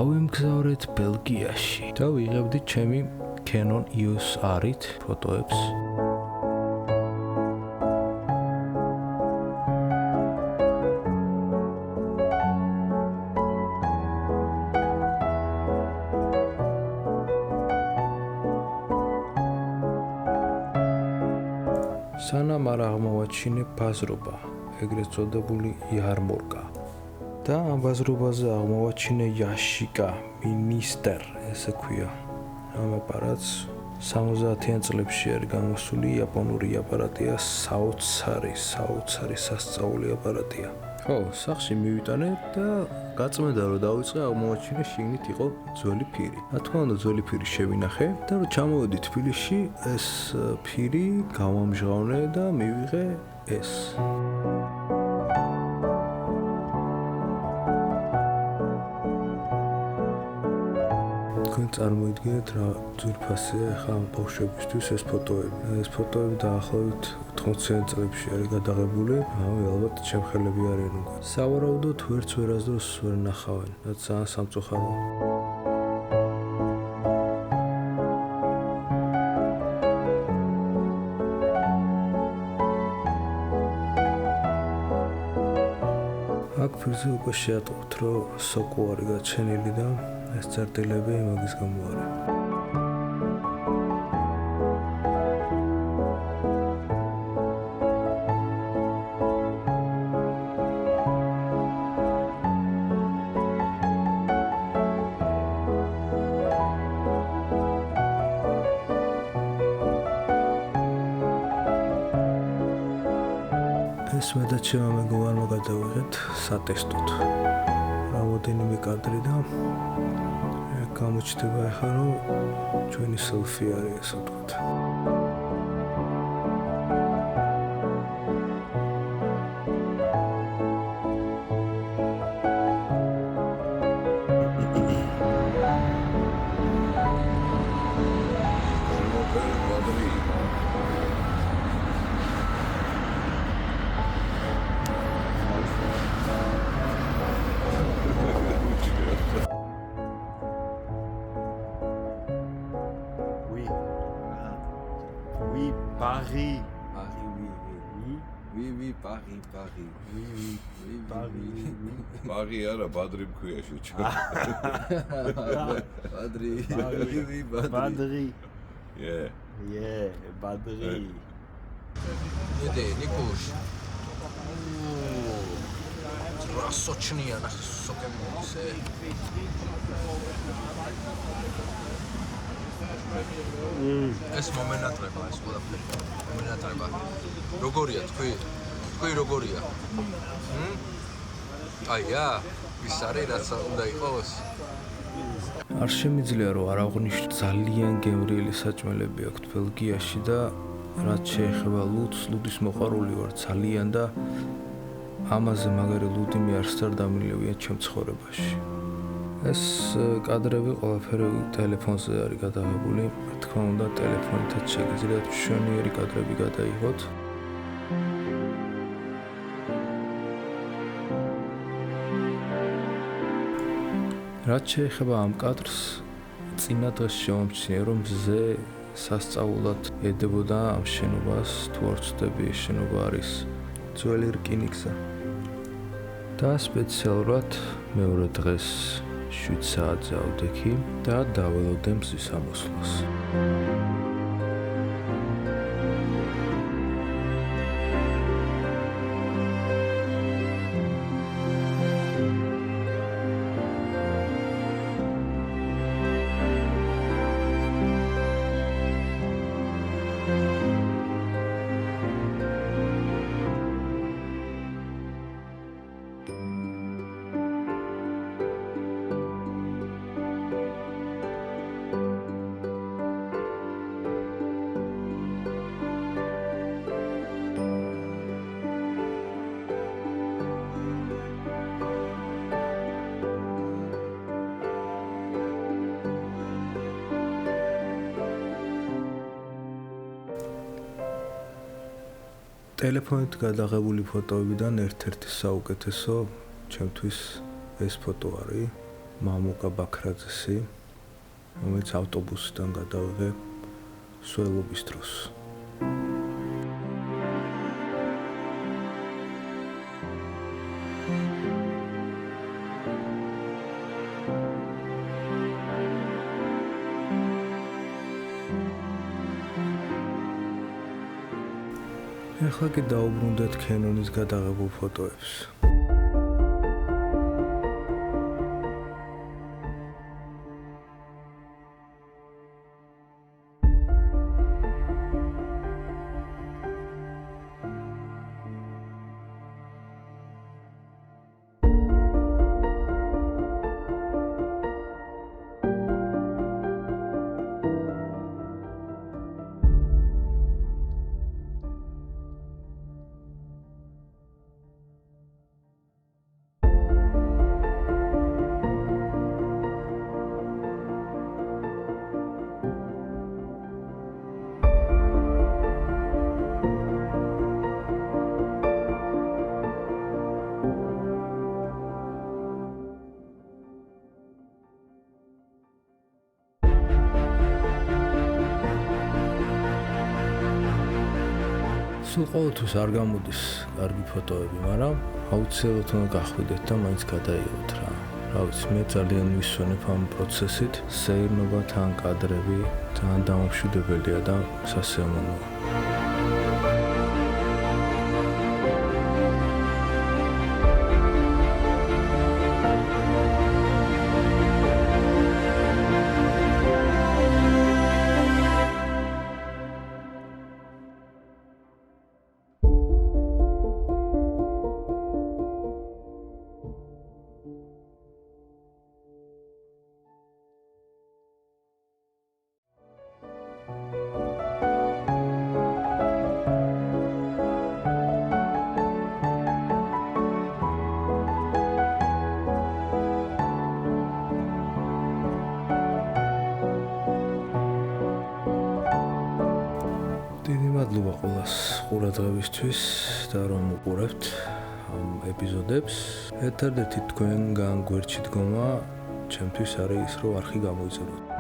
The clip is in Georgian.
დავემგზავრეთ ბელგიაში და ვიღებდით ჩემი Canon EOS R-ით ფოტოებს. სანამ არ აღმოვაჩინე ბაზრობა, ეგრეთ წოდებული იარმორკა. და ამ ბაზრობაზე აღმოვაჩინე იაშიკა მინისტერ, ესე ქვია. ამ აპარატს 70-იან წლებში არის გამოსული იაპონური აპარატია, საოცარი სასწაული აპარატია. ხო, სახში მივიტანე და გაწმენდა რომ დავიწყე აღმოვაჩინე შიგნით იყო ძველი ფირი. რა თქმა უნდა, ძველი ფირი შევინახე და რომ ჩამოვედი თბილისში, ეს ფირი გავამჟღავნე და მივიღე ეს. თქვენ წარმოიდგინეთ რა ძვირფასია ახლა ამ ბავშვებისთვის ეს ფოტოები. ეს ფოტოები დაახლოებით 80-იან წლებში არის გადაღებული, ალბათ ჩემხელები არიან უკვე. სავარაუდოდ ვერც ვერასდროს ვერ ნახავენ, რაც ძალიან სამწუხაროა. აქ ფირზე უკვე შეატყობთ, რომ სოკო არის გაჩენილი და ეს წერტილები მაგის გამო არის. ეს მე და ჩემმა მეგობარმა გადავიღეთ სატესტოდ. რამოდენიმე კადრი და გამოჩნდება ახლა რომ ჩვენი სელფი არის ასე ვთქვათ. Paris. Oui, Paris. Paris არა, ბადრი მქვია შუჩა. Badri. Badri. Yeah, Badri. Ede, Nikoš. Rasočnija na sokemuse. ეს მომენატრება, ეს ყველაფერი. მომენატრება. როგორია თქვი? თქვი როგორია? აია, ის არის რაც უნდა იყოს. არ შემიძლია რომ არ აღვნიშნო ძალიან გემრიელი საჭმელები აქვთ ბელგიაში და რაც შეეხება ლუდს, ლუდის მოყვარული ვარ ძალიან და ამაზე მაგარი ლუდი მე არც არ დამილევია ჩემ ცხოვრებაში. ეს კადრები ყველაფერი ტელეფონზე არის გადაღებული. რა თქმა უნდა, ტელეფონითაც შეგიძლიათ მშვენიერი კადრები გადაიღოთ. რაც შეეხება ამ კადრს, წინა დღეს შემომჩნია, რომ მზე სასწაულად ედებოდა ამ შენობას, თუ არ ვცდები, ეს შენობა არის ძველი რკინიგზა. და სპეციალურად მეორე დღეს 7 საათზე ავდექი და დაველოდე მზის ამოსვლას. ტელეფონით გადაღებული ფოტოებიდან ერთ-ერთი საუკეთესო ჩემთვის ეს ფოტო არის. მამუკა ბაქრაძესი, რომელიც ავტობუსიდან გადავიღე სველობის დროს. ეხლა კი დაუბრუნდეთ კენონის გადაღებულ ფოტოებს. სულ ყოველთვის არ გამოდის კარგი ფოტოები, მაგრამ აუცილებლად უნდა გახვიდეთ და მაინც გადაიღოთ რა. რა ვიცი, მე ძალიან მისვენებ ამ პროცესით, სეირნობა თან კადრები ძალიან დამამშვიდებელია და სასიამოვნოა. დიდი მადლობა ყველას ყურადღებისთვის და რომ უყურებთ ამ ეპიზოდებს. ერთადერთი თქვენგან გვერდში დგომა ჩემთვის არის ის, რომ არხი გამოიწეროთ.